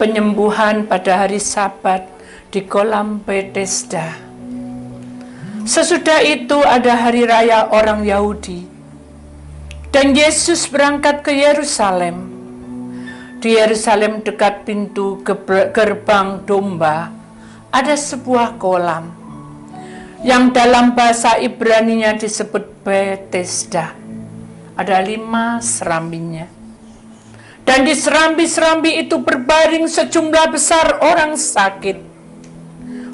penyembuhan pada hari Sabat di kolam Bethesda. Sesudah itu ada hari raya orang Yahudi, dan Yesus berangkat ke Yerusalem. Di Yerusalem dekat pintu gerbang domba ada sebuah kolam yang dalam bahasa Ibrani-nya disebut Bethesda. Ada 5 serambinya. Dan di serambi-serambi itu berbaring sejumlah besar orang sakit,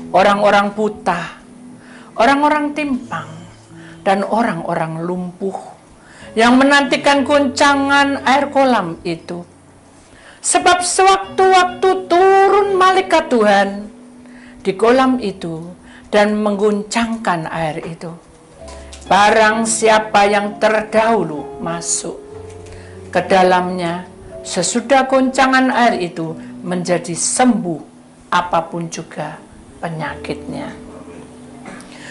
orang-orang buta, orang-orang timpang, dan orang-orang lumpuh yang menantikan goncangan air kolam itu. Sebab sewaktu-waktu turun malaikat Tuhan di kolam itu dan mengguncangkan air itu. Barang siapa yang terdahulu masuk ke dalamnya, sesudah goncangan air itu menjadi sembuh apapun juga penyakitnya.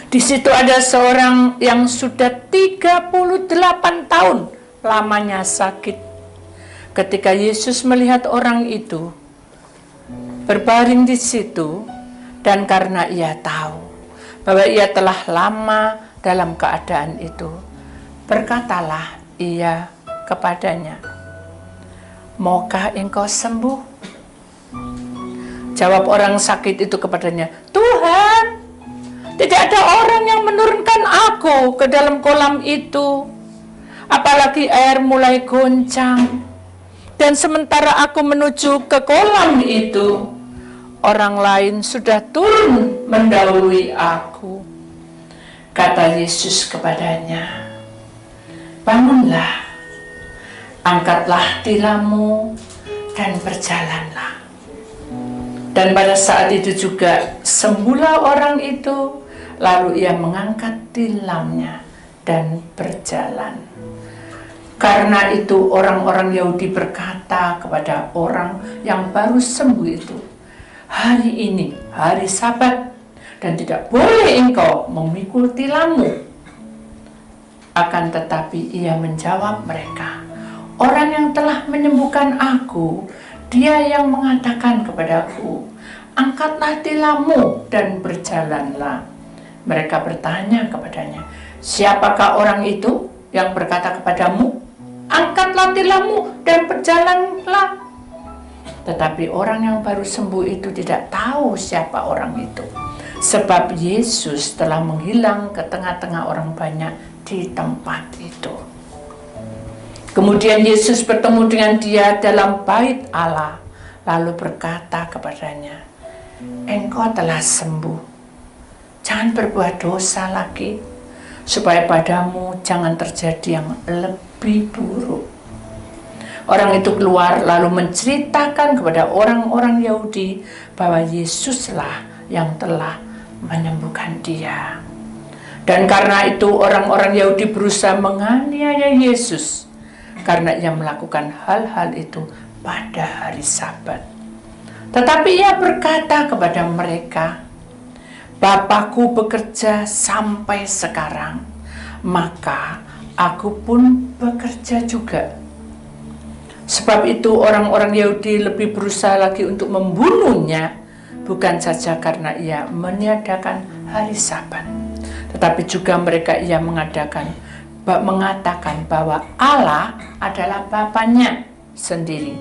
Di situ ada seorang yang sudah 38 tahun lamanya sakit. Ketika Yesus melihat orang itu berbaring di situ, dan karena ia tahu bahwa ia telah lama dalam keadaan itu, berkatalah ia kepadanya, "Maukah engkau sembuh?" Jawab orang sakit itu kepadanya, "Tuhan, tidak ada orang yang menurunkan aku ke dalam kolam itu, apalagi air mulai goncang. Dan sementara aku menuju ke kolam itu, orang lain sudah turun mendahului aku." Kata Yesus kepadanya, "Bangunlah, angkatlah tilammu dan berjalanlah." Dan pada saat itu juga sembuhlah orang itu, lalu ia mengangkat tilamnya dan berjalan. Karena itu orang-orang Yahudi berkata kepada orang yang baru sembuh itu, "Hari ini hari Sabat, dan tidak boleh engkau memikul tilammu." Akan tetapi ia menjawab mereka, "Orang yang telah menyembuhkan aku, dia yang mengatakan kepadaku, 'Angkatlah tilammu dan berjalanlah.'" Mereka bertanya kepadanya, "Siapakah orang itu yang berkata kepadamu, 'Angkatlah tilammu dan berjalanlah'?" Tetapi orang yang baru sembuh itu tidak tahu siapa orang itu, sebab Yesus telah menghilang ke tengah-tengah orang banyak di tempat itu. Kemudian Yesus bertemu dengan dia dalam bait Allah, lalu berkata kepadanya, "Engkau telah sembuh. Jangan berbuat dosa lagi, supaya padamu jangan terjadi yang lebih buruk." Orang itu keluar lalu menceritakan kepada orang-orang Yahudi bahwa Yesuslah yang telah menyembuhkan dia. Dan karena itu orang-orang Yahudi berusaha menganiaya Yesus karena ia melakukan hal-hal itu pada hari Sabat. Tetapi ia berkata kepada mereka, "Bapakku bekerja sampai sekarang, maka aku pun bekerja juga." Sebab itu orang-orang Yahudi lebih berusaha lagi untuk membunuhnya, bukan saja karena ia meniadakan hari Sabat, tetapi juga mereka ia mengatakan bahwa Allah adalah Bapanya sendiri,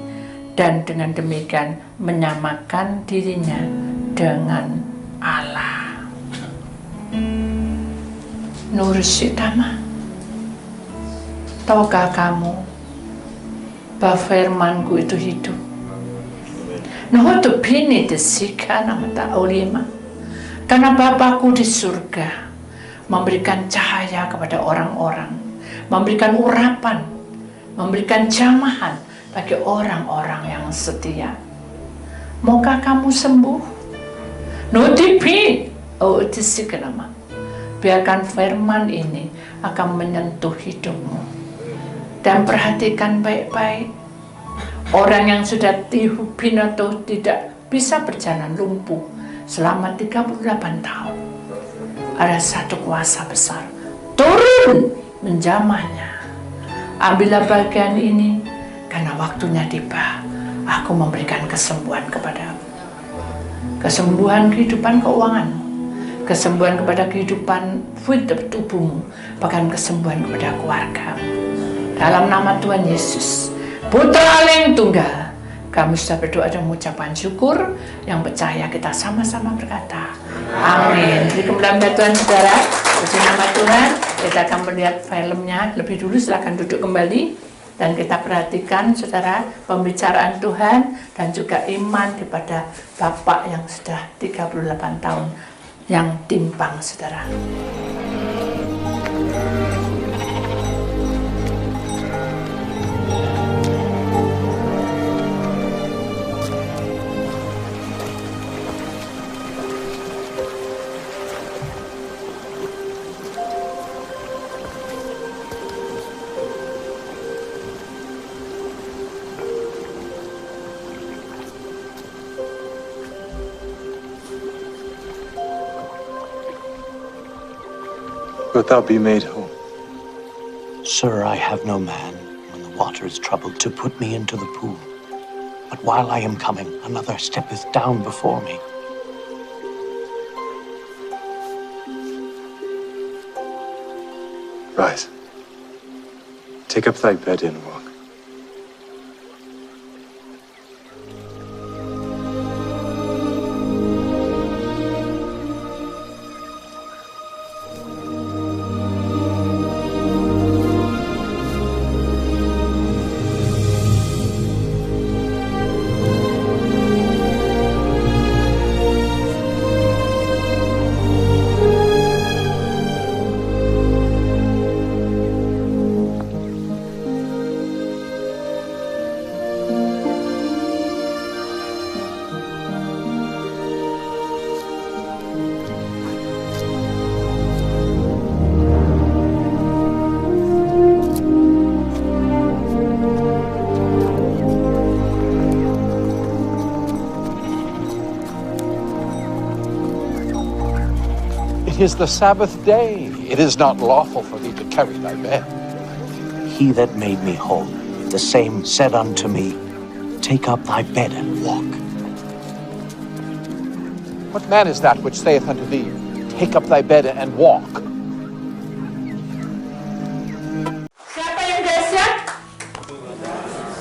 dan dengan demikian menyamakan dirinya dengan Allah. Nur Syitama, tahukah kamu bahwa firmanku itu hidup? Karena Bapakku di surga memberikan cahaya kepada orang-orang, memberikan urapan, memberikan jamahan bagi orang-orang yang setia. Maukah kamu sembuh? Biarkan firman ini akan menyentuh hidupmu. Dan perhatikan baik-baik, orang yang sudah dihubinato tidak bisa berjalan lumpuh selama 38 tahun. Ada satu kuasa besar turun menjamahnya. Ambillah bagian ini karena waktunya tiba. Aku memberikan kesembuhan kepadamu. Kesembuhan kehidupan keuanganmu, kesembuhan kepada kehidupan tubuhmu, bahkan kesembuhan kepada keluargamu. Dalam nama Tuhan Yesus, Putra Allah yang tunggal, kami sudah berdoa dan mengucapkan syukur. Yang percaya kita sama-sama berkata, amin. Jadi kemudian Tuhan saudara, puji nama Tuhan. Kita akan melihat filmnya lebih dulu. Silakan duduk kembali dan kita perhatikan saudara pembicaraan Tuhan dan juga iman kepada Bapak yang sudah 38 tahun yang timpang saudara. Wilt thou be made whole? Sir, I have no man, when the water is troubled, to put me into the pool. But while I am coming, another steppeth down before me. Rise. Take up thy bed and walk. It is the Sabbath day. It is not lawful for thee to carry thy bed. He that made me whole, the same said unto me, Take up thy bed and walk. What man is that which saith unto thee, Take up thy bed and walk? Siapa yang dahsyat?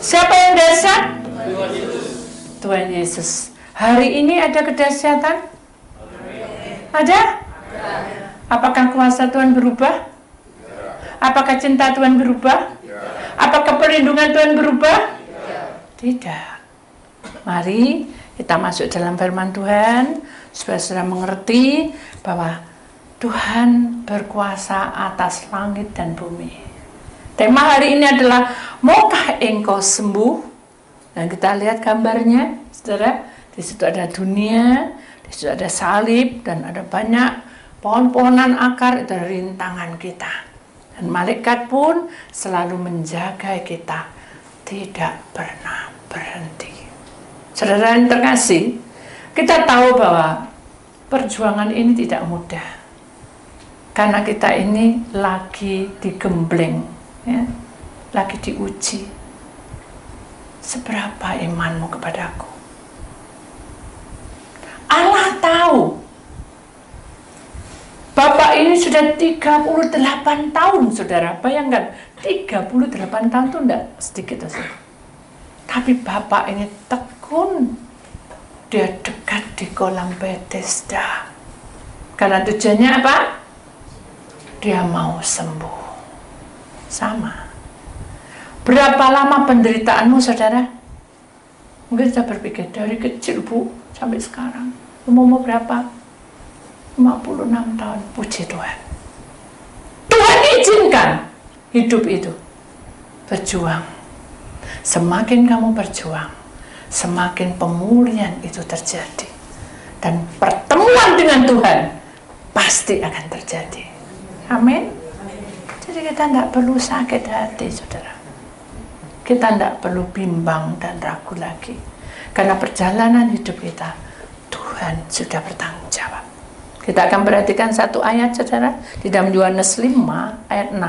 Siapa yang dahsyat? Tuhan Yesus. Hari ini ada kedahsyatan? Ada? Apakah kuasa Tuhan berubah? Apakah cinta Tuhan berubah? Apakah perlindungan Tuhan berubah? Tidak. Mari kita masuk dalam firman Tuhan supaya saudara mengerti bahwa Tuhan berkuasa atas langit dan bumi. Tema hari ini adalah maukah engkau sembuh? Dan kita lihat gambarnya, saudara. Di situ ada dunia, di situ ada salib dan ada banyak pohon-pohonan akar, itu rintangan kita. Dan malaikat pun selalu menjaga kita, tidak pernah berhenti. Saudara yang terkasih, kita tahu bahwa perjuangan ini tidak mudah. Karena kita ini lagi digembleng, ya, lagi diuji. Seberapa imanmu kepadaku? Allah tahu. Bapak ini sudah 38 tahun, saudara. Bayangkan, 38 tahun itu enggak sedikit, saudara. Tapi Bapak ini tekun. Dia dekat di kolam Bethesda. Karena tujuannya apa? Dia mau sembuh. Sama. Berapa lama penderitaanmu, saudara? Mungkin saya berpikir, dari kecil, Bu, sampai sekarang. Umur berapa? 56 tahun, puji Tuhan. Tuhan izinkan hidup itu. Berjuang. Semakin kamu berjuang, semakin pemulihan itu terjadi. Dan pertemuan dengan Tuhan pasti akan terjadi. Amin. Jadi kita tidak perlu sakit hati, saudara. Kita tidak perlu bimbang dan ragu lagi. Karena perjalanan hidup kita, Tuhan sudah bertanggung jawab. Kita akan perhatikan satu ayat, saudara, di dalam Yohanes 5 ayat 6.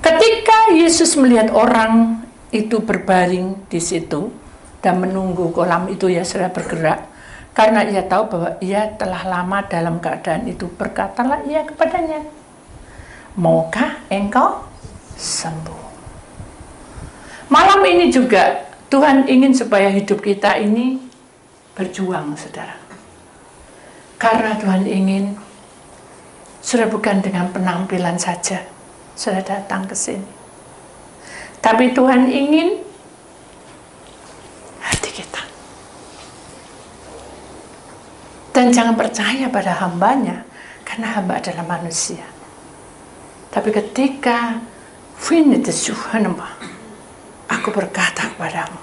Ketika Yesus melihat orang itu berbaring di situ dan menunggu kolam itu ya sudah bergerak, karena ia tahu bahwa ia telah lama dalam keadaan itu, berkatalah ia kepadanya, maukah engkau sembuh? Malam ini juga Tuhan ingin supaya hidup kita ini berjuang, saudara. Karena Tuhan ingin, sudah bukan dengan penampilan saja sudah datang ke sini, tapi Tuhan ingin hati kita. Dan jangan percaya pada hambanya, karena hamba adalah manusia. Tapi ketika aku berkata kepadamu,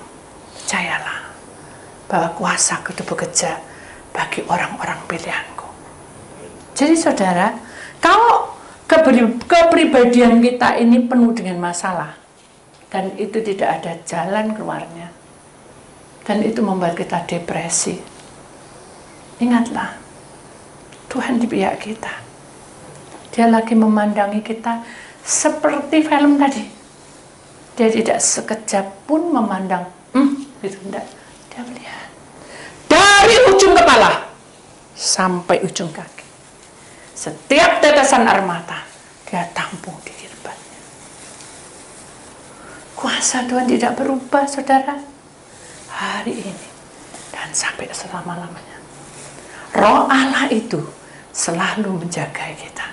percayalah bahwa kuasaku itu bekerja bagi orang-orang pilihanku. Jadi saudara, kalau kepribadian kita ini penuh dengan masalah, dan itu tidak ada jalan keluarnya, dan itu membuat kita depresi, ingatlah, Tuhan di pihak kita. Dia lagi memandangi kita seperti film tadi. Dia tidak sekejap pun memandang, gitu, enggak. Dia melihat dari ujung kepala sampai ujung kaki. Setiap tetesan air mata dia tampung di hidupnya. Kuasa Tuhan tidak berubah, saudara, hari ini dan sampai selama-lamanya. Roh Allah itu selalu menjaga kita.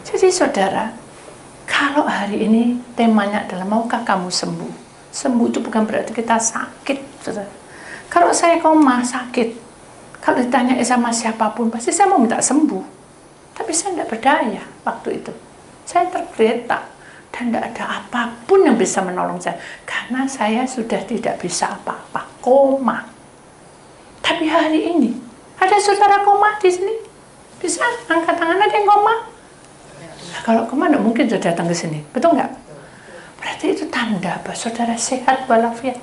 Jadi saudara, kalau hari ini temanya adalah maukah kamu sembuh? Sembuh itu bukan berarti kita sakit, saudara. Kalau saya koma sakit, kalau ditanya sama siapapun, pasti saya mau minta sembuh. Tapi saya tidak berdaya waktu itu. Saya tergeletak dan tidak ada apapun yang bisa menolong saya, karena saya sudah tidak bisa apa-apa, koma. Tapi hari ini ada saudara koma di sini, bisa angkat tangan, ada yang koma. Nah, kalau koma tidak mungkin sudah datang ke sini, betul nggak? Berarti itu tanda bahwa saudara sehat walafiat.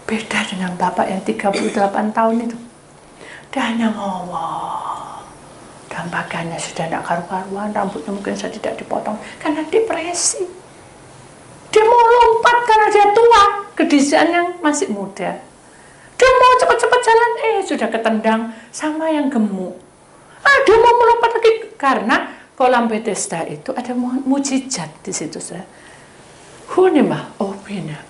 Beda dengan bapak yang 38 tahun itu, dia hanya ngowong, dan pakaiannya sudah tidak karu-karuan, rambutnya mungkin sudah tidak dipotong karena depresi. Dia mau lompat karena dia tua, kedisian yang masih muda. Dia mau cepat-cepat jalan, sudah ketendang sama yang gemuk. Dia mau melompat lagi karena kolam Bethesda itu ada mujizat di situ.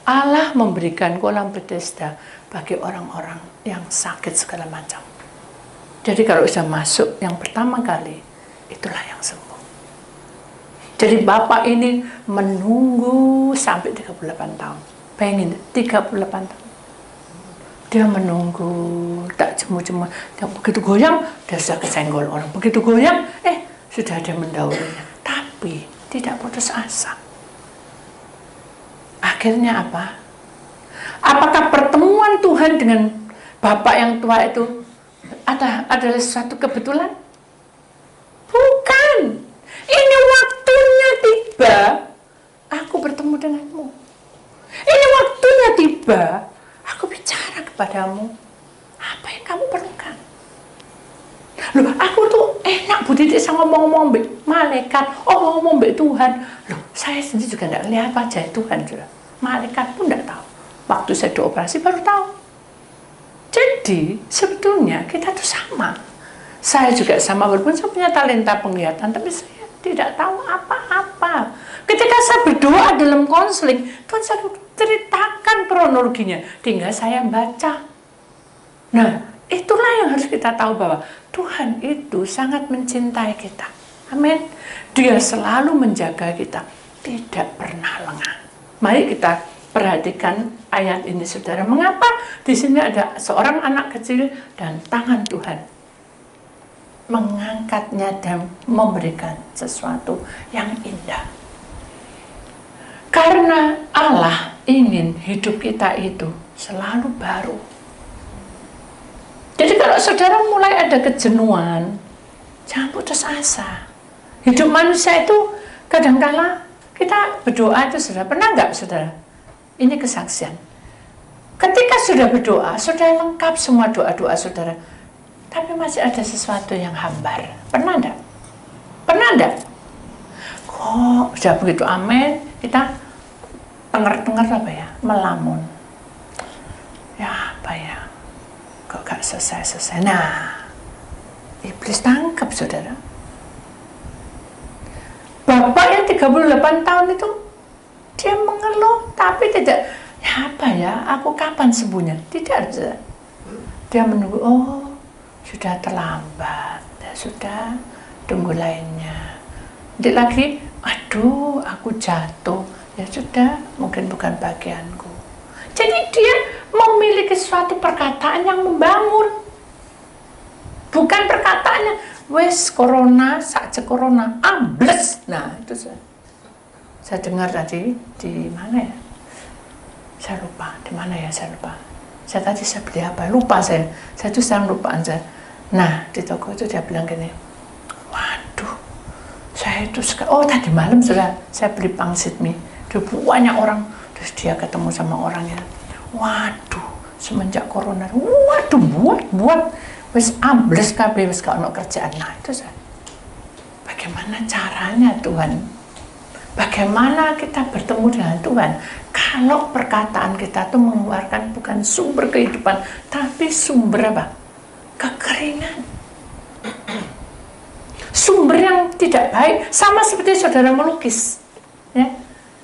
Allah memberikan kolam Bethesda bagi orang-orang yang sakit segala macam. Jadi kalau sudah masuk yang pertama kali, itulah yang sembuh. Jadi bapak ini menunggu sampai 38 tahun. Bayangin, 38 tahun. Dia menunggu, tak jemu-jemu. Begitu goyang, dia sudah kesenggol orang. Begitu goyang, sudah ada mendahulunya. Tapi tidak putus asa. Akhirnya apa? Apakah pertemuan Tuhan dengan bapak yang tua itu adalah suatu kebetulan? Bukan. Ini waktunya tiba, aku bertemu denganmu. Ini waktunya tiba, aku bicara kepadamu. Apa yang kamu perlukan? Loh, aku tuh enak Bu Titik sama ngomong-ngomong mbak malaikat, ngomong mbak Tuhan. Loh, saya sendiri juga tidak lihat wajah Tuhan juga. Malaikat pun tidak tahu. Waktu saya dioperasi baru tahu. Jadi sebetulnya kita tuh sama. Saya juga sama, walaupun saya punya talenta penglihatan, tapi saya tidak tahu apa-apa. Ketika saya berdoa dalam konseling, Tuhan saya ceritakan kronologinya, tinggal saya baca. Nah, itulah yang harus kita tahu, bahwa Tuhan itu sangat mencintai kita. Amin. Dia selalu menjaga kita, tidak pernah lengah. Mari kita perhatikan ayat ini, saudara. Mengapa di sini ada seorang anak kecil dan tangan Tuhan mengangkatnya dan memberikan sesuatu yang indah? Karena Allah ingin hidup kita itu selalu baru. Jadi kalau saudara mulai ada kejenuhan, jangan putus asa. Hidup manusia itu kadang-kala kita berdoa itu, saudara, pernah nggak saudara? Ini kesaksian. Ketika sudah berdoa, sudah lengkap semua doa-doa saudara, tapi masih ada sesuatu yang hambar. Pernah enggak? Pernah enggak? Kok sudah begitu amin, kita Dengar-dengar apa ya? Melamun. Ya apa ya? Kok gak selesai-selesai? Nah, iblis tangkap saudara. Bapak yang 38 tahun itu, dia mengeluh, tapi tidak, ya apa ya, aku kapan sembuhnya? Tidak ada. Dia menunggu, oh sudah terlambat, ya sudah, tunggu lainnya. Dia lagi, aduh aku jatuh, ya sudah, mungkin bukan bagianku. Jadi dia memiliki suatu perkataan yang membangun. Bukan perkataannya, wes corona, saja corona, ambles. Nah itu saya dengar tadi, di mana ya? Saya lupa, di mana ya saya lupa. Saya beli apa? Lupa saya tuh sekarang lupaan saya. Nah di toko itu dia bilang gini, waduh, saya itu oh tadi malam sudah saya beli pangsit mie, banyak orang, terus dia ketemu sama orangnya, waduh, semenjak corona, waduh, buat wis ambles kabeh, wis gak ono kerjaan. Nah itu saya, bagaimana caranya Tuhan? Bagaimana kita bertemu dengan Tuhan? Kalau perkataan kita itu mengeluarkan bukan sumber kehidupan, tapi sumber apa? Kekeringan. Sumber yang tidak baik, sama seperti saudara melukis. Ya.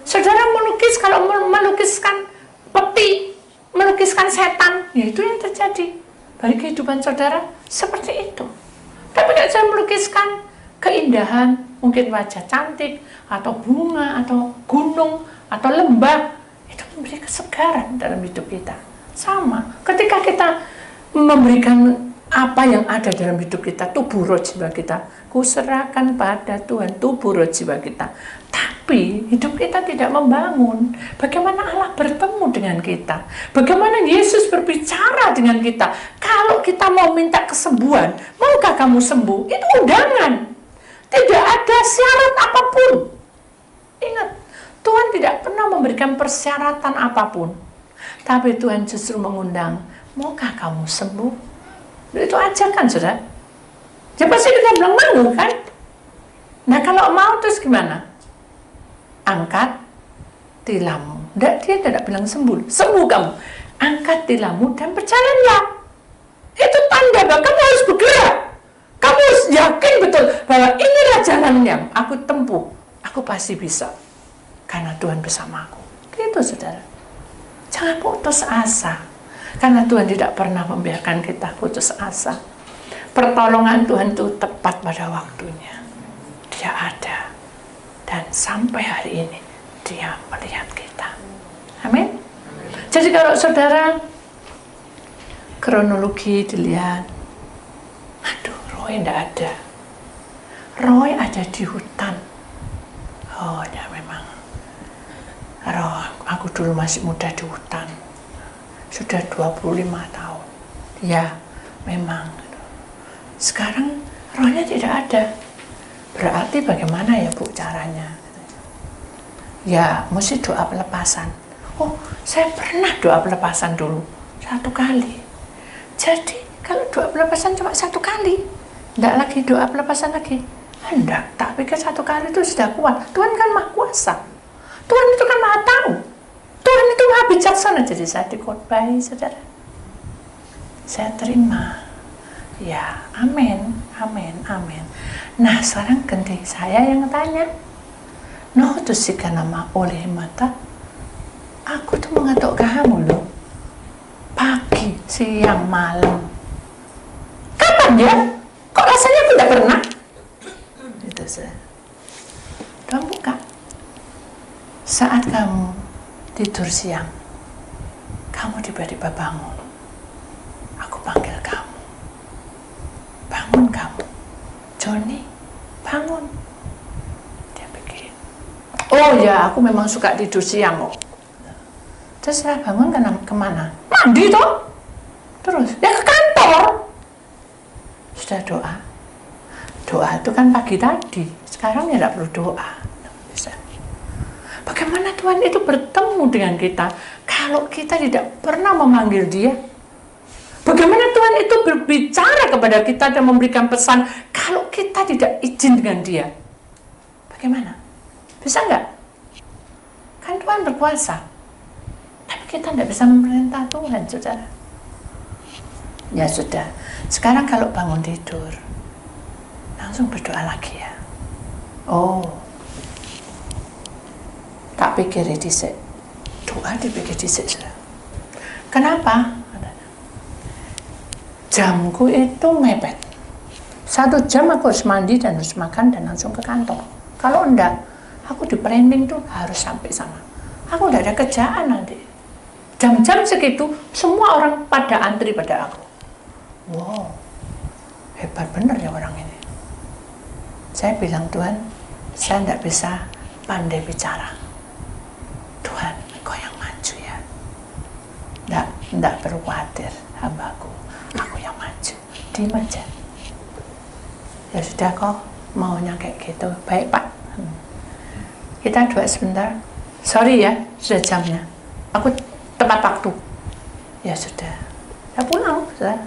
Saudara melukis, kalau melukiskan peti, melukiskan setan, ya itu yang terjadi. Bagi kehidupan saudara, seperti itu. Tapi kalau saya melukiskan keindahan, mungkin wajah cantik, atau bunga, atau gunung, atau lembah, itu memberi kesegaran dalam hidup kita. Sama, ketika kita memberikan apa yang ada dalam hidup kita, tubuh roh jiwa kita, kuserahkan pada Tuhan tubuh roh jiwa kita. Tapi hidup kita tidak membangun. Bagaimana Allah bertemu dengan kita? Bagaimana Yesus berbicara dengan kita? Kalau kita mau minta kesembuhan, maukah kamu sembuh? Itu undangan. Tidak ada syarat apapun. Ingat, Tuhan tidak pernah memberikan persyaratan apapun. Tapi Tuhan justru mengundang, maukah kamu sembuh? Itu aja kan, saudara. Ya pasti kita bilang mau kan? Nah kalau mau terus gimana? Angkat tilammu. Dia tidak bilang sembuh kamu. Angkat tilammu dan berjalanlah. Itu tanda bahwa kamu harus bergerak. Kamu harus yakin betul bahwa inilah jalan yang aku tempuh. Aku pasti bisa. Karena Tuhan bersamaku. Gitu saudara. Jangan putus asa. Karena Tuhan tidak pernah membiarkan kita putus asa. Pertolongan Tuhan itu tepat pada waktunya. Dia ada. Dan sampai hari ini, dia melihat kita. Amin. Jadi kalau saudara, kronologi dilihat, aduh, Roy tidak ada. Roy ada di hutan. Oh ya memang. Roy, aku dulu masih muda di hutan. Sudah 25 tahun. Ya, memang. Sekarang rohnya tidak ada. Berarti bagaimana ya Bu caranya? Ya, mesti doa pelepasan. Oh, saya pernah doa pelepasan dulu. 1 kali. Jadi, kalau doa pelepasan cuma 1 kali. Tidak lagi doa pelepasan lagi. Hendak, tak pikir 1 kali itu sudah kuat. Tuhan kan maha kuasa. Tuhan itu kan maha tahu. Tuhan itu maha bijaksana. Jadi saya dikhotbahi, saudara. Saya terima. Ya, amin, amin, amin. Nah, sekarang ganti saya yang tanya. No, itu sih nama oleh mata. Aku tuh mengatuk kamu loh. Pagi, siang, malam. Kapan ya? Kok rasanya aku tidak pernah? Itu saya. Kamu buka. Saat kamu tidur siang, kamu tiba-tiba bangun. Aku panggil kamu. Bangun kamu. Johnny, bangun. Dia pikir, oh ya, aku memang suka tidur siang kok. Terus saya bangun kemana? Mandi toh. Terus, ya ke kantor. Sudah doa. Doa itu kan pagi tadi. Sekarang ya tidak perlu doa. Bisa. Bagaimana Tuhan itu bertemu dengan kita kalau kita tidak pernah memanggil Dia? Bagaimana Tuhan itu berbicara kepada kita dan memberikan pesan kalau kita tidak izin dengan Dia? Bagaimana? Bisa nggak? Kan Tuhan berkuasa. Tapi kita tidak bisa memerintah Tuhan, saudara. Ya sudah. Sekarang kalau bangun tidur, langsung berdoa lagi ya. Oh, tak pikir dhisik. Doa dipikir dhisik, saudara. Kenapa? Jamku itu mepet. 1 jam aku harus mandi dan harus makan dan langsung ke kantor. Kalau enggak, aku di planning tuh harus sampai sana. Aku udah ada kerjaan nanti. Jam-jam segitu, semua orang pada antri pada aku. Wow, hebat bener ya orang ini. Saya bilang, Tuhan, saya tidak bisa pandai bicara. Tuhan, Engkau yang maju ya. Tidak perlu khawatir, hambaku. Aku yang maju. Diam aja. Ya sudah, kok maunya kayak gitu. Baik, Pak. Kita doa sebentar. Sorry ya, sudah jamnya. Aku tepat waktu. Ya sudah. Ya pulang, sudah.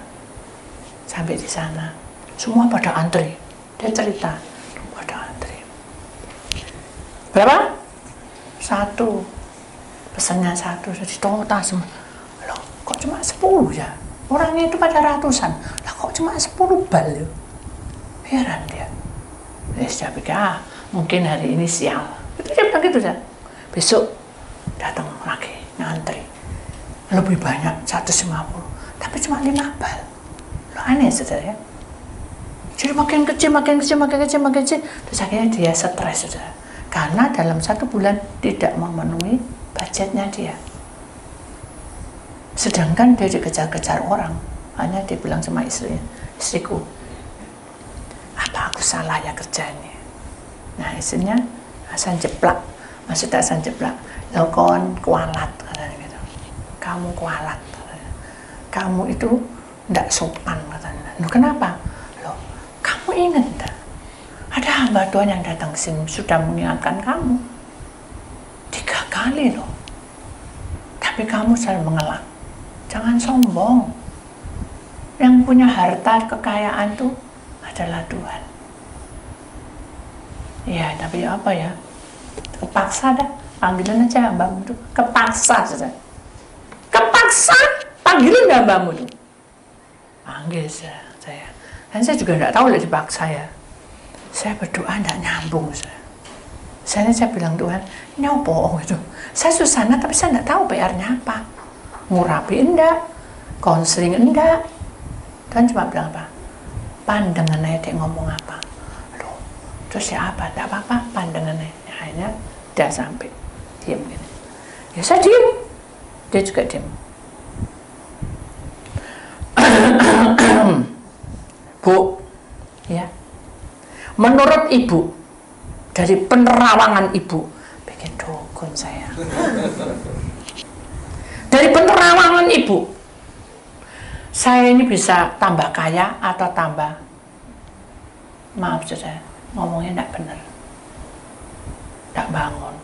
Sampai di sana, semua pada antri. Dia cerita, pada antri. Berapa? 1. Pesannya 1, jadi total semua. Loh, kok cuma 10 ya? Orangnya itu pada ratusan. Lah kok cuma 10 bal ya? Heran dia. Dia pikir, mungkin hari ini sial. Itu dia bilang gitu ya. Besok datang lagi, ngantri. Lebih banyak, 150. Tapi cuma 5 bal. Loh, aneh saudara ya. Jadi makin kecil. Terus akhirnya dia stres saudara. Karena dalam 1 bulan tidak memenuhi budgetnya dia. Sedangkan dia dikejar-kejar orang. Hanya dia bilang sama istriku, apa aku salah ya kerjanya? Nah istrinya, Hasan jeplak. Maksudnya Hasan jeplak. Lo kon kualat katanya gitu. Kamu kualat katanya. Kamu itu tidak sopan katanya. Loh kenapa? Loh, kamu ingat tak? Ada hamba Tuhan yang datang ke sini sudah mengingatkan kamu 3 kali loh. Tapi kamu selalu mengelak. Jangan sombong. Yang punya harta kekayaan itu adalah Tuhan. Ya, tapi apa ya? Kepaksa dah. Panggilan aja hambamu itu. Kepaksa saja. Kepaksa panggilan hambamu itu. Panggil saya. Dan saya juga tidak tahu lah dipaksa ya. Saya berdoa tidak nyambung. Saya bilang, Tuhan, ini apa gitu. Saya susana tapi saya tidak tahu PR-nya apa. Ngurapi enggak, konseling enggak. Tuhan cuma bilang apa? Pandangan aja dia ngomong apa. Loh, terus ya apa? Tidak apa-apa, pandangannya. Akhirnya udah sampai. Diam gini. Ya saya diam. Dia juga diam. Bu, ya. Menurut Ibu, dari penerawangan Ibu, bikin dukun saya. Dari penerawangan Ibu, saya ini bisa tambah kaya atau tambah, maaf saudara, ngomongnya tidak benar, tidak bangun.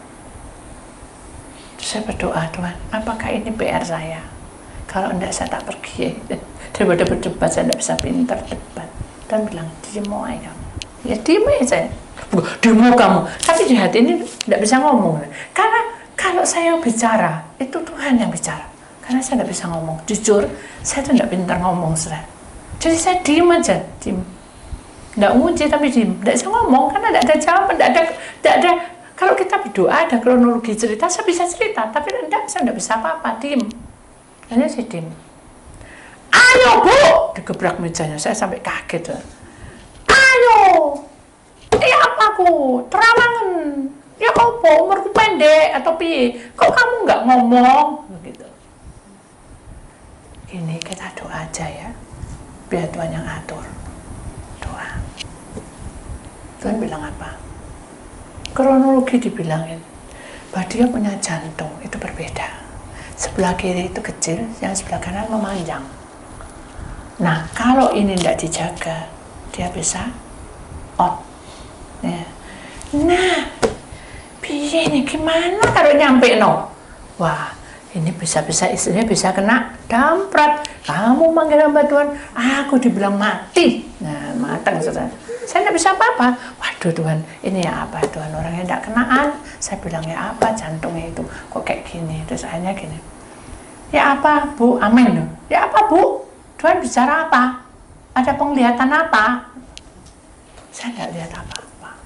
Terus saya berdoa, Tuhan, apakah ini PR saya? Kalau tidak saya tak pergi. Daripada berdebat, saya tidak bisa pintar debat. Dan bilang, demo aja kamu. Ya demo aja. Demo kamu. Tapi di hati ini tidak bisa ngomong. Karena kalau saya bicara, itu Tuhan yang bicara. Karena saya tidak bisa ngomong. Jujur, saya itu tidak pintar ngomong. Jadi saya diem aja. Diem. Tidak nguji, tapi diem. Tidak bisa ngomong, karena tidak ada jawaban. Tidak ada. Kalau kita berdoa, ada kronologi cerita, saya bisa cerita. Tapi tidak, saya tidak bisa apa-apa. Diem. Hanya saya diem. Ayo Bu, digebrak mejanya, saya sampai kaget. Ayo, ini apa ku? Terawangan. Ya apa? Umurku pendek atau piye? Kok kamu nggak ngomong? Begitu. Ini kita doa aja ya, biar Tuhan yang atur. Doa. Tuhan bilang apa? Kronologi dibilangin, bahwa dia punya jantung itu berbeda. Sebelah kiri itu kecil, yang sebelah kanan memanjang. Nah, kalau ini tidak dijaga, dia bisa out. Ya. Nah, piye ini gimana kalau nyampe no? Wah, ini bisa-bisa istrinya bisa kena damprat. Kamu manggil hamba Tuhan, aku dibilang mati. Nah, matang saudara. saya tidak bisa apa-apa. Waduh Tuhan, ini ya apa Tuhan, orangnya tidak kenaan. Saya bilang ya apa, jantungnya itu kok kayak gini. Terus akhirnya gini, ya apa Bu, amin. Ya apa Bu, Tuhan bicara apa? Ada penglihatan apa? Saya tidak lihat apa-apa.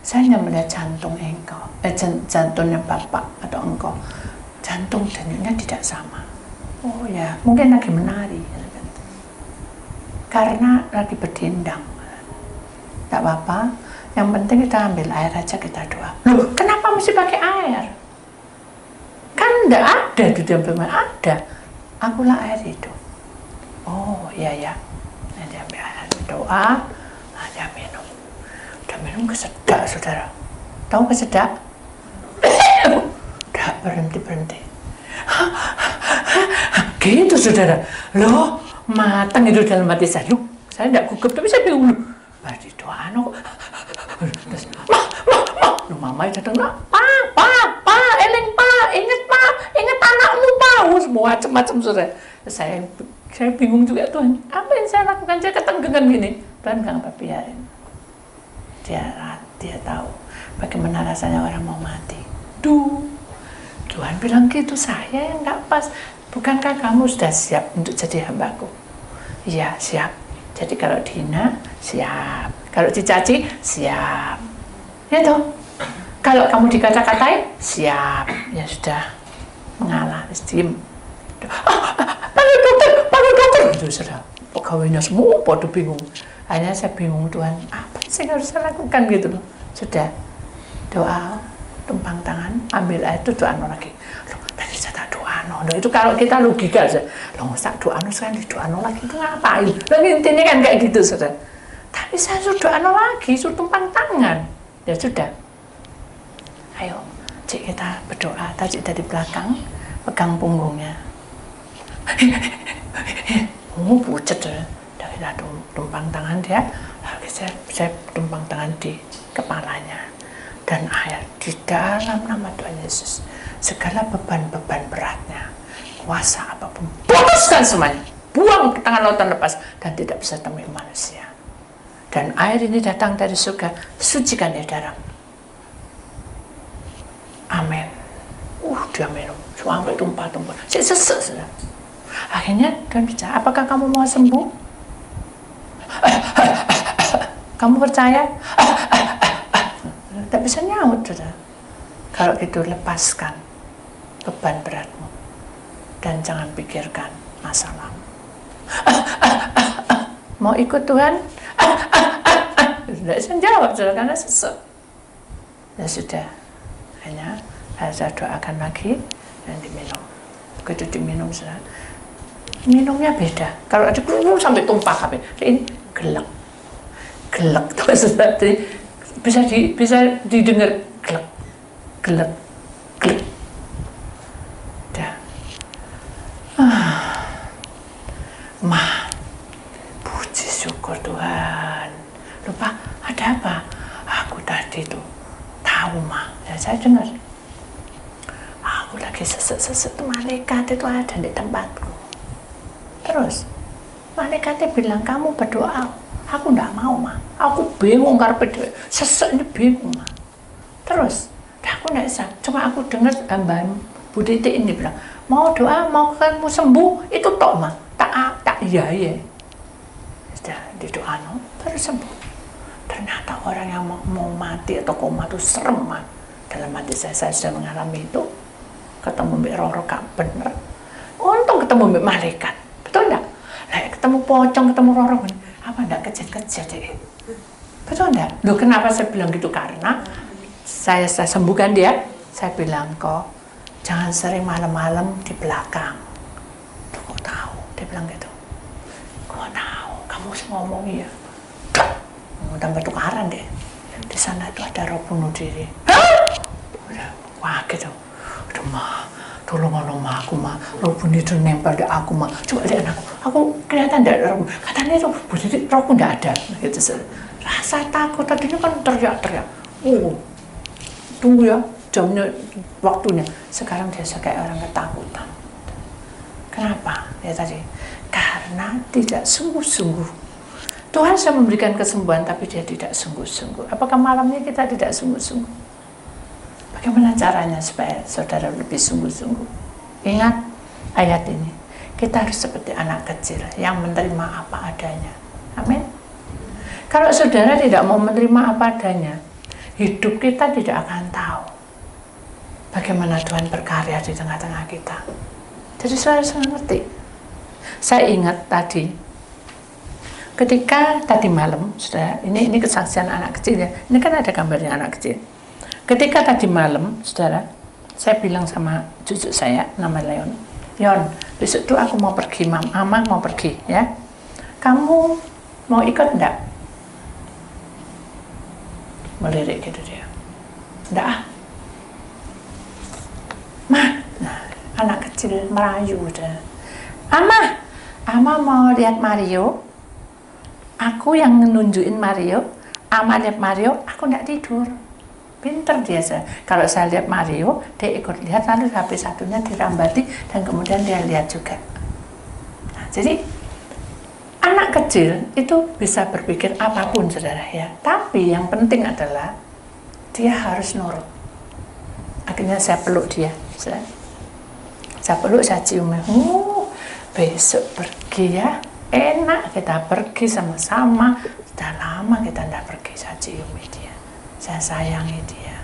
Saya hanya melihat jantung engkau, jantungnya Bapak atau engkau. Jantung denyutnya tidak sama. Oh ya, mungkin lagi menari. Karena lagi berdendang. Tak apa-apa, yang penting kita ambil air aja, kita doa. Loh, kenapa mesti pakai air? Kan enggak ada di dalam ada. Akulah air itu. Oh iya ya. Nanti ambil air, doa, nanti minum. Udah minum kesedak, saudara. Tahu kesedak? Udah berhenti. Gitu saudara. Loh, matang itu dalam hati saya. Loh, saya tidak gugup, tapi saya bingung. Di doa kok. Terus, mama datang, pa, eling pa, ingat anakmu pa, semua macam-macam saudara. Saya bingung juga, Tuhan, apa yang saya lakukan? Saya ketenggengan gini. Tuhan nggak apa biarin. Dia tahu bagaimana rasanya orang mau mati. Tuhan bilang gitu, saya yang nggak pas. Bukankah kamu sudah siap untuk jadi hambaku? Iya, siap. Jadi kalau dihina, siap. Kalau dicaci, siap. Ya toh. Kalau kamu dikata-katai, siap. Ya sudah, mengalah, diem. Panggil dokter. Itu sudah. Pegawainya semua pada bingung. Akhirnya saya bingung, Tuhan, apa sih yang harus saya lakukan gitu loh. Sudah, doa, tumpang tangan, ambil air itu doa lagi. Loh, tadi saya tak doa. Itu kalau kita logika aja. Loh, tak doa sekarang doa lagi itu ngapain? Loh, intinya kan kayak gitu, saudara. Tapi saya suruh doa lagi, suruh tumpang tangan. Ya sudah. Ayo, cik kita berdoa. Tadi dari belakang, pegang punggungnya. Oh, pucet ya. Udah kita tumpang tangan dia. Lalu saya tumpang tangan di kepalanya. Dan air di dalam nama Tuhan Yesus. Segala beban-beban beratnya, kuasa apapun, putuskan semuanya. Buang ke tengah lautan lepas dan tidak bisa temui manusia. Dan air ini datang dari surga, sucikan ya darah. Amin. Dia minum, sampai tumpah-tumpah. Saya sesek sudah. Akhirnya Tuhan bicara, apakah kamu mau sembuh? Kamu percaya? Tak bisa nyaut sudah. Kalau gitu lepaskan beban beratmu dan jangan pikirkan masalahmu. Mau ikut Tuhan? Tidak bisa jawab sudah karena sesek. Ya sudah, hanya saya doakan lagi dan diminum. Begitu diminum sudah, minumnya beda. Kalau ada sampai tumpah habis, ini gelek terus sudah. Bisa didengar gelek. Dah. Puji syukur Tuhan. Lupa ada apa? Aku tadi tuh tahu ya saya dengar. Aku lagi sesek malaikat itu ada di tempatku. Terus malaikatnya bilang kamu berdoa. Aku enggak mau, aku bingung karena sesek ini bingung, Terus, aku enggak bisa. Cuma aku dengar hamba Bu Titi ini bilang, mau doa, mau kamu sembuh, itu tok, Tak iya. Sudah didoa, baru sembuh. Ternyata orang yang mau mati atau koma itu serem, Dalam hati saya sudah mengalami itu. Ketemu Mbak Roro gak bener. Untung ketemu Mbak Malaikat. Betul enggak? Ketemu pocong, ketemu Roro apa enggak kejat-kejat deh. Betul enggak? Loh, kenapa saya bilang gitu? Karena saya sembuhkan dia. Saya bilang, kok jangan sering malam-malam di belakang. Tuh, kok tahu? Dia bilang gitu. Kok tahu? Kamu ngomong ya. Tambah tukaran deh. Di sana itu ada roh bunuh diri. Wah gitu. Udah tolong aku roh bunuh diri nempel di aku coba lihat aku kelihatan enggak roh, katanya itu bunuh diri rohku enggak ada gitu. Rasa takut tadinya kan teriak-teriak. Tunggu ya jamnya waktunya. Sekarang dia kayak orang ketakutan. Kenapa? Ya tadi karena tidak sungguh-sungguh Tuhan sudah memberikan kesembuhan, tapi dia tidak sungguh-sungguh. Apakah malam ini kita tidak sungguh-sungguh? Bagaimana caranya supaya saudara lebih sungguh-sungguh? Ingat ayat ini, kita harus seperti anak kecil yang menerima apa adanya. Amin. Kalau saudara tidak mau menerima apa adanya, hidup kita tidak akan tahu bagaimana Tuhan berkarya di tengah-tengah kita. Jadi saudara ngerti. Saya ingat tadi, ketika tadi malam, saudara, ini kesaksian anak kecil ya. Ini kan ada gambarnya anak kecil. Ketika tadi malam, saudara, saya bilang sama cucu saya, nama Leon, Yon, besok tuh aku mau pergi, Mama mau pergi ya. Kamu mau ikut enggak? Melirik gitu dia. Enggak ah. Mah, nah, anak kecil merayu udah. Ama mau lihat Mario. Aku yang nunjukin Mario. Ama lihat Mario, aku enggak tidur. Pinter dia. Kalau saya lihat Mario, dia ikut lihat, lalu HP satunya dirambati dan kemudian dia lihat juga. Nah, jadi anak kecil itu bisa berpikir apapun, saudara ya. Tapi yang penting adalah dia harus nurut. Akhirnya saya peluk dia. Saya peluk, saya cium. Besok pergi ya. Enak kita pergi sama-sama. Sudah lama kita tidak pergi. Saya ciumi dia. Saya sayangi dia.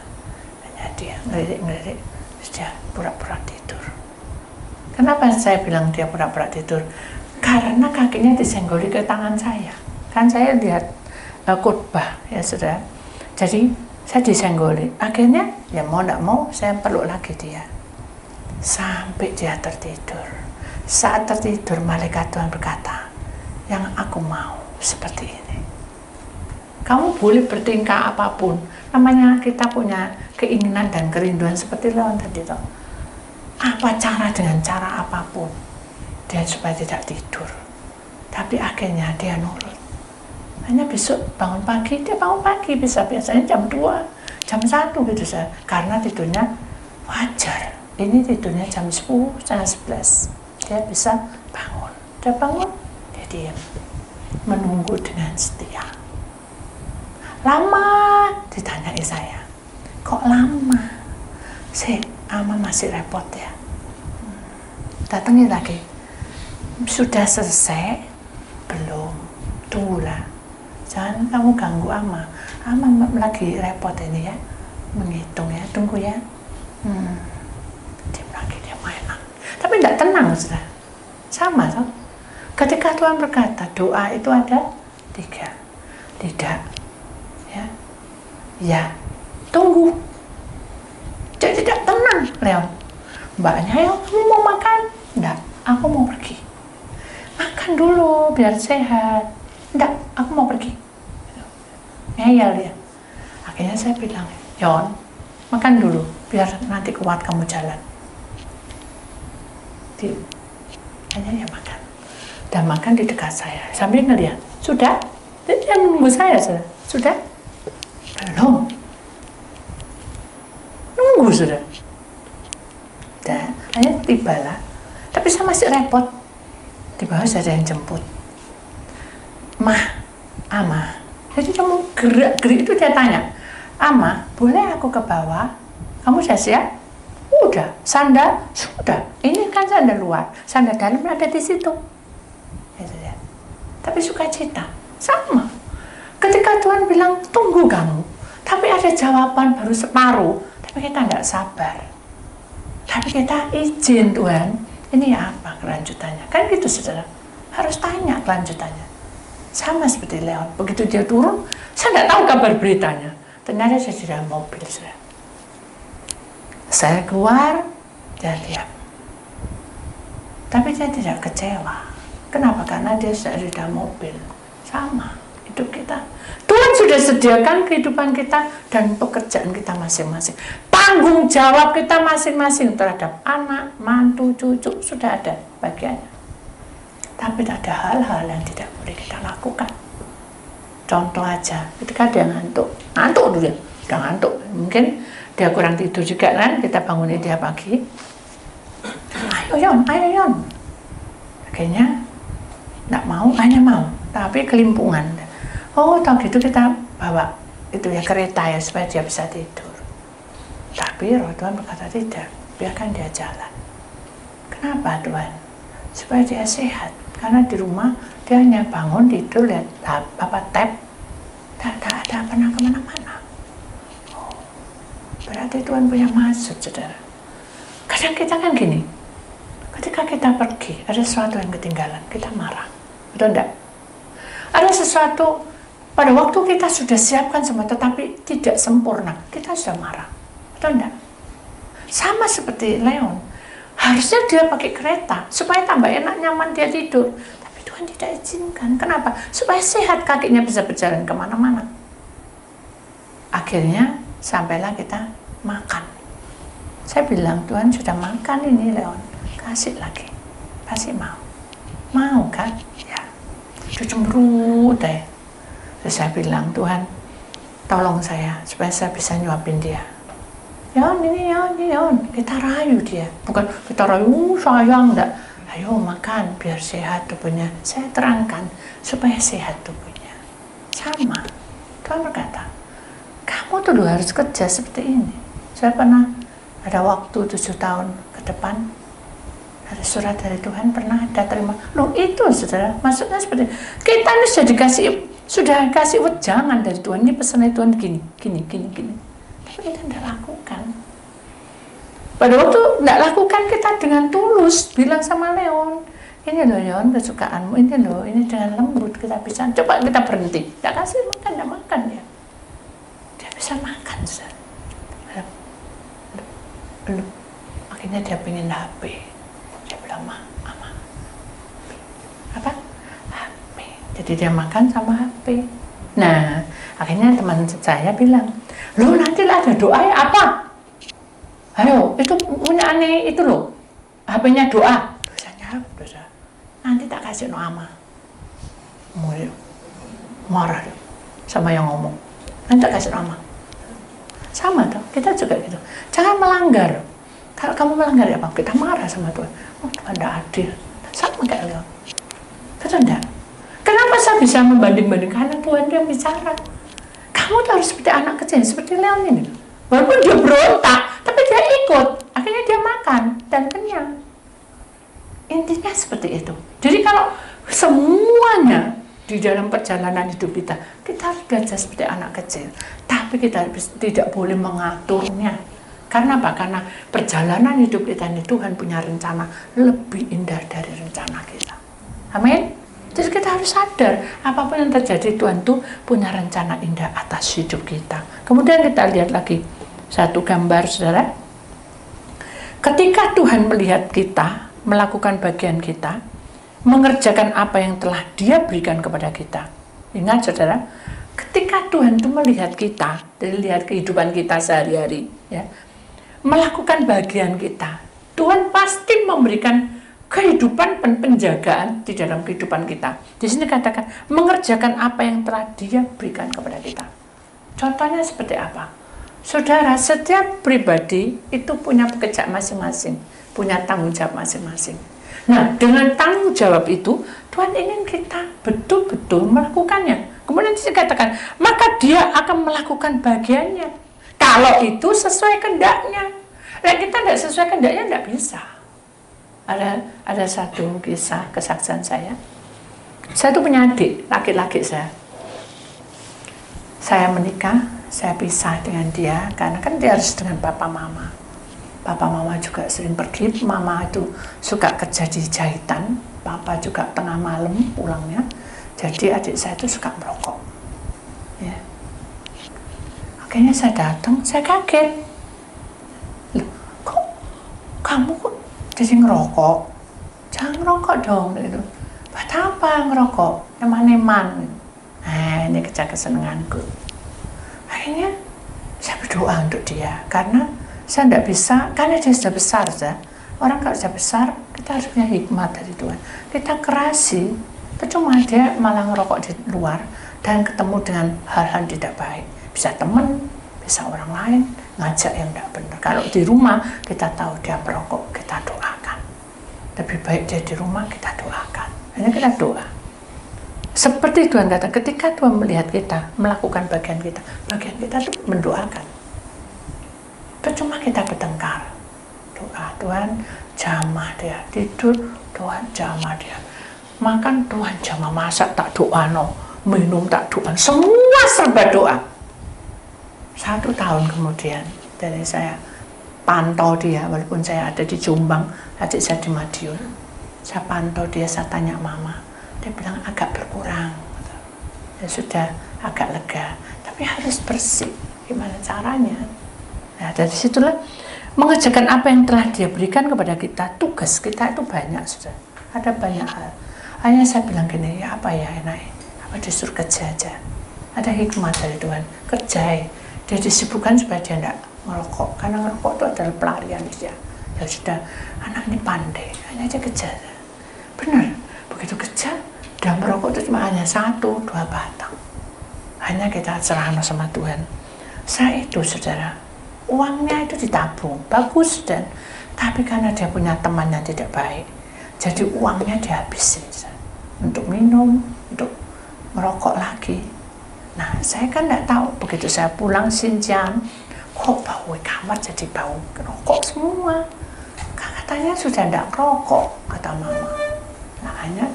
Hanya dia ngelirik-ngelirik. Sudah pura-pura tidur. Kenapa saya bilang dia pura-pura tidur? Karena kakinya disenggoli ke tangan saya. Kan saya lihat khotbah ya saudara. Jadi saya disenggoli. Akhirnya ya mau tidak mau saya peluk lagi dia. Sampai dia tertidur. Saat tertidur malaikat Tuhan berkata, yang aku mau seperti ini. Kamu boleh bertingkah apapun. Namanya kita punya keinginan dan kerinduan seperti Leon tadi toh. Apa cara dengan cara apapun dia supaya tidak tidur. Tapi akhirnya dia nurut. Hanya besok bangun pagi, dia bangun pagi biasanya jam 2, jam 1 gitu saja. Karena tidurnya wajar. Ini tidurnya jam 10, jam 11. Dia bisa bangun. Dia bangun, dia diam. Menunggu dengan setia. Lama ditanyai saya. Kok lama? Ama masih repot ya. Datangi lagi. Sudah selesai? Belum. Tunggulah. Jangan kamu ganggu Ama. Ama lagi repot ini ya. Menghitung ya. Tunggu ya. Dia lagi, dia main. Tapi tidak tenang sudah. Sama toh. Ketika Tuhan berkata doa itu ada 3. Tidak. Ya. Ya. Tunggu. Jadi tidak tenang, Leon. Mbaknya, ya, kamu mau makan? Enggak, aku mau pergi. Makan dulu biar sehat. Enggak, aku mau pergi. Ngeyel dia. Akhirnya saya bilang, Yon, makan dulu biar nanti kuat kamu jalan. Hanya dia makan. Dan makan di dekat saya sambil ngeliat. Sudah? Dia menunggu saya. Sudah? Belum. Nunggu sudah. Dan hanya tibalah. Tapi saya masih repot. Di bawah saya ada yang jemput. Ama. Jadi kamu gerak-gerik itu dia tanya. Ama, boleh aku ke bawah? Kamu sudah siap? Udah. Sandal? Sudah. Ini kan sandal luar. Sandal dalam ada di situ. Gitu ya. Tapi sukacita. Sama. Ketika Tuhan bilang, tunggu kamu. Tapi ada jawaban baru separuh. Tapi kita tidak sabar. Tapi kita izin Tuhan. Ini apa kelanjutannya? Kan gitu saudara. Harus tanya kelanjutannya. Sama seperti Leon. Begitu dia turun, saya tidak tahu kabar beritanya. Ternyata saya di dalam mobil. Saya keluar, dia diam. Tapi saya tidak kecewa. Kenapa? Karena dia sudah di dalam mobil. Sama hidup kita. Tuhan sudah sediakan kehidupan kita dan pekerjaan kita masing-masing. Tanggung jawab kita masing-masing terhadap anak, mantu, cucu sudah ada bagiannya. Tapi ada hal-hal yang tidak boleh kita lakukan. Contoh aja, ketika dia ngantuk dulu ya, udah ngantuk. Mungkin dia kurang tidur juga kan, kita bangunin dia pagi. Ayo Yon. Akhirnya nggak mau, hanya mau. tapi kelimpungan. Oh, tau gitu kita bawa itu ya kereta ya supaya dia bisa tidur. Tapi roh Tuhan berkata tidak, biarkan dia jalan. Kenapa Tuhan? Supaya dia sehat. Karena di rumah dia hanya bangun tidur lihat tab, tak pernah kemana-mana. Oh, berarti Tuhan punya maksud, saudara. Kadang kita kan gini, ketika kita pergi ada sesuatu yang ketinggalan, kita marah, betul enggak? Ada sesuatu pada waktu kita sudah siapkan semua tetapi tidak sempurna, kita sudah marah, betul enggak? Sama seperti Leon, harusnya dia pakai kereta supaya tambah enak nyaman dia tidur, tapi Tuhan tidak izinkan. Kenapa? Supaya sehat kakinya bisa berjalan kemana-mana. Akhirnya sampailah kita makan. Saya bilang, Tuhan sudah makan ini Leon, kasih lagi, pasti mau kan? Ya, itu cemberut deh. Terus saya bilang, Tuhan tolong saya supaya saya bisa nyuapin dia. Yon, kita rayu dia, bukan kita rayu sayang, enggak. Ayo makan biar sehat tubuhnya. Saya terangkan supaya sehat tubuhnya. Sama, Tuhan berkata, kamu tuh harus kerja seperti ini. Saya pernah ada waktu 7 tahun ke depan, ada surat dari Tuhan pernah ada terima. Loh itu saudara, maksudnya seperti kita ini sudah kasih wejangan dari Tuhan, ini pesan Tuhan gini. Tapi kita tidak lakukan. Pada waktu tidak lakukan, kita dengan tulus bilang sama Leon, ini loh Leon kesukaanmu, ini loh, ini dengan lembut kita bisa, coba kita berhenti. Tidak kasih makan, tidak makan ya. Dia bisa makan, saudara. Belum. Akhirnya dia pengen HP. Dia bilang, Mama. Apa? HP. Jadi dia makan sama HP. Nah, akhirnya teman saya bilang, loh nanti ada doa ya apa? Ayo, itu punya aneh itu loh. HP-nya doa. Dosanya dosa. Nanti tak kasih nama. Marah sama yang ngomong. Nanti tak kasih nama. Sama tuh, kita juga gitu. Jangan melanggar. Kalau kamu melanggar ya apa? Kita marah sama Tuhan. Oh, Tuhan tidak adil. Sama kayak Leon. Betul enggak? Kenapa saya bisa membanding-bandingkan? Karena Tuhan yang bicara. Kamu tuh harus seperti anak kecil, seperti Leon ini. Walaupun dia berontak, tapi dia ikut. Akhirnya dia makan dan kenyang. Intinya seperti itu. Jadi kalau semuanya di dalam perjalanan hidup kita harus belajar seperti anak kecil. Tapi kita tidak boleh mengaturnya. Karena apa? Karena perjalanan hidup kita ini Tuhan punya rencana lebih indah dari rencana kita. Amin. Jadi kita harus sadar, apapun yang terjadi Tuhan tuh punya rencana indah atas hidup kita. Kemudian kita lihat lagi satu gambar, saudara. Ketika Tuhan melihat kita melakukan bagian kita, mengerjakan apa yang telah Dia berikan kepada kita. Ingat, saudara, ketika Tuhan tuh melihat kita, dari lihat kehidupan kita sehari-hari, ya, melakukan bagian kita, Tuhan pasti memberikan kehidupan dan penjagaan di dalam kehidupan kita. Di sini katakan mengerjakan apa yang telah Dia berikan kepada kita. Contohnya seperti apa? Saudara, setiap pribadi itu punya pekerjaan masing-masing, punya tanggung jawab masing-masing. Nah, dengan tanggung jawab itu Tuhan ingin kita betul-betul melakukannya. Kemudian dikatakan, maka Dia akan melakukan bagiannya. Kalau itu sesuai kehendaknya. Nah, kita tidak sesuai kehendaknya tidak bisa. Ada satu kisah kesaksian saya. Saya tuh punya adik, laki-laki saya. Saya menikah, saya pisah dengan dia, karena kan dia harus dengan papa mama. Papa mama juga sering pergi, mama itu suka kerja di jahitan, papa juga tengah malam pulangnya. Jadi adik saya itu suka merokok. Ya. Akhirnya saya datang, saya kaget. Loh, kok kamu kok jadi ngerokok? Jangan ngerokok dong gitu. Buat apa ngerokok? Eman-eman. Nah, ini kerja kesenanganku. Akhirnya saya berdoa untuk dia, karena saya tidak bisa, karena dia sudah besar ya. Orang kalau sudah besar, kita harus punya hikmat dari Tuhan. Kita kerasi, percuma dia malah ngerokok di luar dan ketemu dengan hal-hal tidak baik. Bisa teman, bisa orang lain ngajak yang tidak benar. Kalau di rumah kita tahu dia merokok, kita doakan. Lebih baik dia di rumah, kita doakan. Hanya kita doa. Seperti Tuhan kata, ketika Tuhan melihat kita melakukan bagian kita itu mendoakan. Percuma kita bertengkar. Doa, Tuhan jamah dia, tidur, Tuhan jamah dia, makan, Tuhan jamah, masak tak doa, no, minum tak doa, semua serba doa. 1 tahun kemudian dari saya pantau dia, walaupun saya ada di Jombang, adik saya di Madiun, saya pantau dia, saya tanya mama, dia bilang agak berkurang, ya sudah agak lega, tapi harus bersih. Gimana caranya? Nah, dari situlah mengerjakan apa yang telah dia berikan kepada kita. Tugas kita itu banyak, sudah ada banyak hal. Hanya saya bilang gini, ya apa ya enak, apa disuruh kerja aja. Ada hikmah dari Tuhan, kerjai. Dia disibukkan supaya dia tidak merokok, karena merokok itu adalah pelarian dia. Ya sudah, anak ini pandai, hanya aja kerja. Benar, begitu kerja, dan merokok itu cuma hanya 1-2 batang. Hanya kita serahkan sama Tuhan. Saya itu, saudara, uangnya itu ditabung, bagus, dan tapi karena dia punya teman yang tidak baik, jadi uangnya dihabisin untuk minum, untuk merokok lagi. Nah, saya kan tidak tahu, begitu saya pulang Xinjiang, kok bau kamar jadi bau rokok semua. Katanya sudah tidak rokok, kata mama. Nah, hanya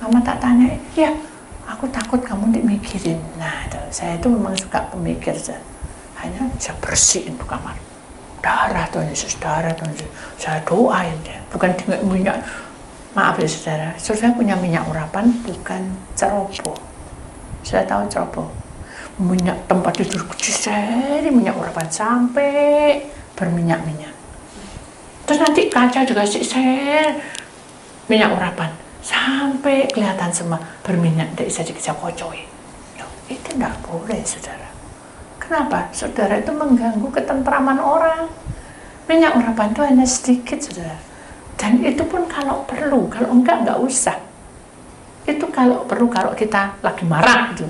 mama tak tanya, ya aku takut kamu dimikirin. Nah, saya itu memang suka pemikir, hanya saya bersihin tuh kamar. Darah Tuhan Yesus, darah Tuhan Yesus. Saya doain dia, bukan dengan minyak. Maaf ya saudara, saudara punya minyak urapan, bukan ceroboh. Saya tahu ceroboh. Minyak tempat tidur kecil, seri minyak urapan sampai berminyak-minyak. Terus nanti kaca juga seri minyak urapan sampai kelihatan semua berminyak, tidak bisa dikocoi. Itu tidak boleh, saudara. Kenapa? Saudara itu mengganggu ketentraman orang. Minyak urapan itu hanya sedikit, saudara. Dan itu pun kalau perlu, kalau enggak usah. Itu kalau perlu, kalau kita lagi marah gitu.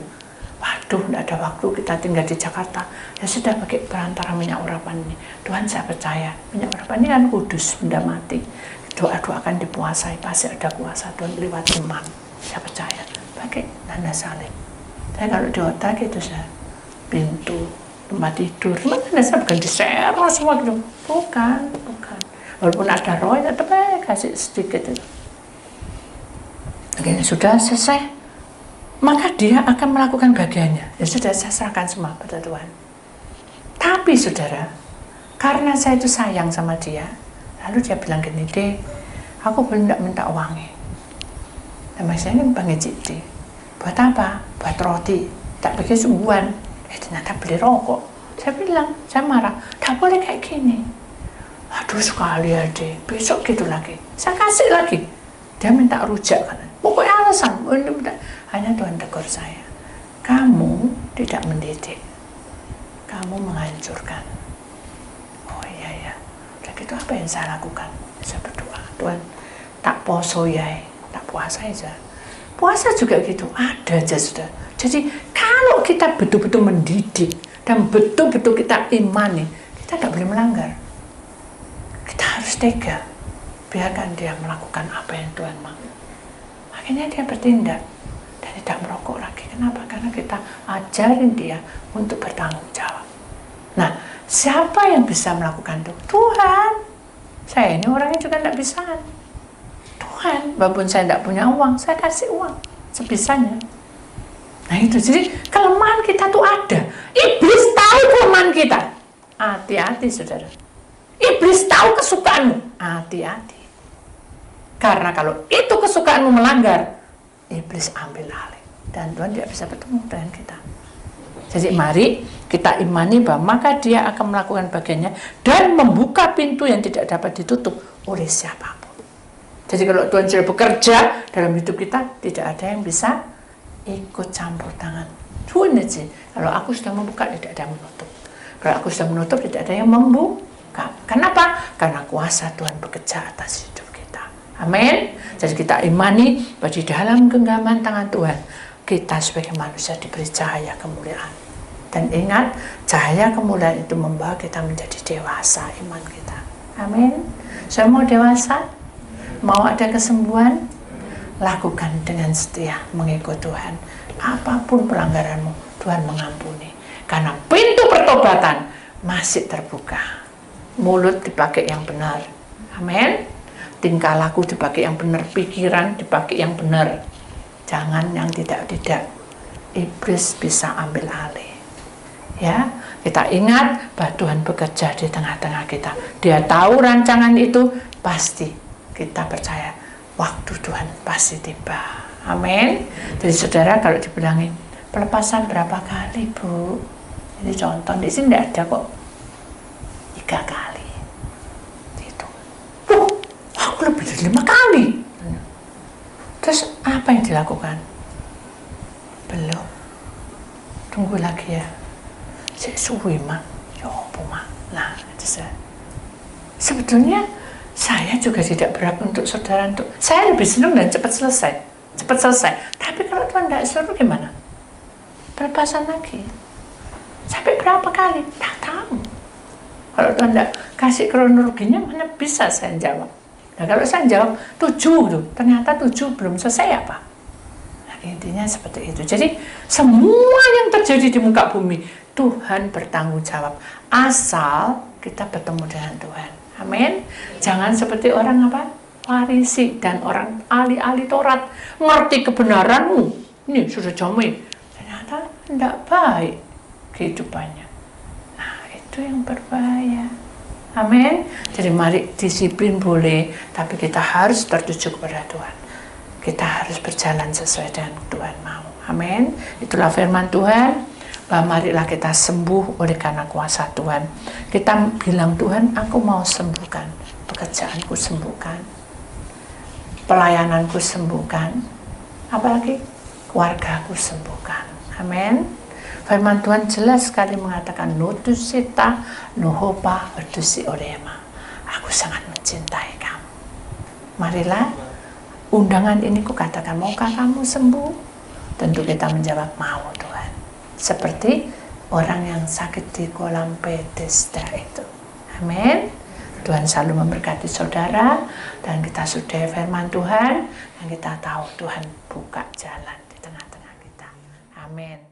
Waduh, tidak ada waktu, kita tinggal di Jakarta. Ya sudah, pakai perantara minyak urapan ini. Tuhan, saya percaya, minyak urapan ini kan kudus, benda mati. Doa-doa akan dipuasai, pasti ada kuasa Tuhan lewat iman. Saya percaya, pakai tanda salib. Saya kalau di hotel gitu, saya pintu, tempat tidur, mana saya bukan diserah semua gitu. Bukan. Walaupun ada roh, tetap kasih sedikit itu. Oke, sudah selesai. Maka dia akan melakukan bagiannya. Ya sudah, saya serahkan semua pada Tuhan. Tapi saudara, karena saya itu sayang sama dia, lalu dia bilang gini, deh, aku belum tidak minta uangnya. Dan saya ini panggil Cik, buat apa? Buat roti. Tak pakai sungguhan. Ternyata beli rokok. Saya bilang, saya marah, tak boleh kayak gini. Aduh, sekali ya deh, besok gitu lagi. Saya kasih lagi. Dia minta rujak kan. Pokoknya alasan, hanya Tuhan tegur saya. Kamu tidak mendidik, kamu menghancurkan. Oh iya. Dan itu apa yang saya lakukan? Saya berdoa, Tuhan, tak poso ya, tak puasa aja. Puasa juga gitu, ada aja sudah. Jadi kalau kita betul-betul mendidik dan betul-betul kita imani, kita tidak boleh melanggar. Kita harus tega, biarkan dia melakukan apa yang Tuhan mau. Akhirnya dia bertindak dan tidak merokok lagi. Kenapa? Karena kita ajarin dia untuk bertanggung jawab. Nah, siapa yang bisa melakukan itu? Tuhan. Saya ini orangnya juga tidak bisa. Tuhan, walaupun saya tidak punya uang, saya kasih uang sebisanya. Nah itu, jadi kelemahan kita tuh ada. Iblis tahu kelemahan kita. Hati-hati saudara. Iblis tahu kesukaanmu. Hati-hati. Karena kalau itu kesukaanmu melanggar, iblis ambil alih. Dan Tuhan tidak bisa bertemu dengan kita. Jadi mari kita imani bahwa maka dia akan melakukan bagiannya dan membuka pintu yang tidak dapat ditutup oleh siapapun. Jadi kalau Tuhan sudah bekerja dalam hidup kita, tidak ada yang bisa ikut campur tangan. Tuhan aja. Kalau aku sudah membuka, tidak ada yang menutup. Kalau aku sudah menutup, tidak ada yang membuka. Kenapa? Karena kuasa Tuhan bekerja atas hidup kita. Amin. Jadi kita imani bahwa di dalam genggaman tangan Tuhan, kita sebagai manusia diberi cahaya kemuliaan. Dan ingat, cahaya kemuliaan itu membawa kita menjadi dewasa iman kita. Amin. Saya mau dewasa, mau ada kesembuhan, lakukan dengan setia mengikut Tuhan. Apapun pelanggaranmu, Tuhan mengampuni. Karena pintu pertobatan masih terbuka. Mulut dipakai yang benar. Amin. Tingkah laku dipakai yang benar, pikiran dipakai yang benar. Jangan yang tidak-tidak. Iblis bisa ambil alih. Ya, kita ingat bahwa Tuhan bekerja di tengah-tengah kita. Dia tahu rancangan itu, pasti kita percaya waktu Tuhan pasti tiba. Amin. Jadi saudara, kalau dibilangin pelepasan berapa kali, Bu? Ini contoh, di sini tidak ada kok. 3 kali. Itu. Aku lebih dari 5 kali. Terus apa yang dilakukan? Belum. Tunggu lagi ya. Suwi mak, ya apa mak. Nah, itu sebetulnya saya juga tidak berhak untuk saudara untuk. Saya lebih senang dan cepat selesai. Tapi kalau Tuhan tidak suruh gimana? Pelepasan lagi. Sampai berapa kali? Tak tahu. Kalau Tuhan tidak kasih kronologinya, mana bisa saya jawab? Nah, kalau saya jawab 7 tuh, ternyata 7 belum selesai apa? Nah, intinya seperti itu. Jadi semua yang terjadi di muka bumi, Tuhan bertanggung jawab. Asal kita bertemu dengan Tuhan. Amin. Jangan seperti orang apa? Farisi dan orang ahli-ahli Taurat. Ngerti kebenaranmu. Ini sudah jamin. Ternyata tidak baik kehidupannya. Nah, itu yang berbahaya. Amin. Jadi mari disiplin boleh, tapi kita harus tertuju kepada Tuhan. Kita harus berjalan sesuai dengan Tuhan mau. Amin. Itulah firman Tuhan. Marilah kita sembuh oleh karena kuasa Tuhan. Kita bilang, Tuhan, aku mau sembuhkan. Pekerjaanku sembuhkan. Pelayananku sembuhkan. Apalagi keluargaku sembuhkan. Amin. Firman Tuhan jelas sekali mengatakan, Nutusita, Nuhopa, Erdusi Orema. Aku sangat mencintai kamu. Marilah, undangan ini kukatakan, maukah kamu sembuh? Tentu kita menjawab, mau Tuhan. Seperti orang yang sakit di kolam Bethesda itu. Amin. Tuhan selalu memberkati saudara, dan kita sudah firman Tuhan, dan kita tahu Tuhan buka jalan di tengah-tengah kita. Amin.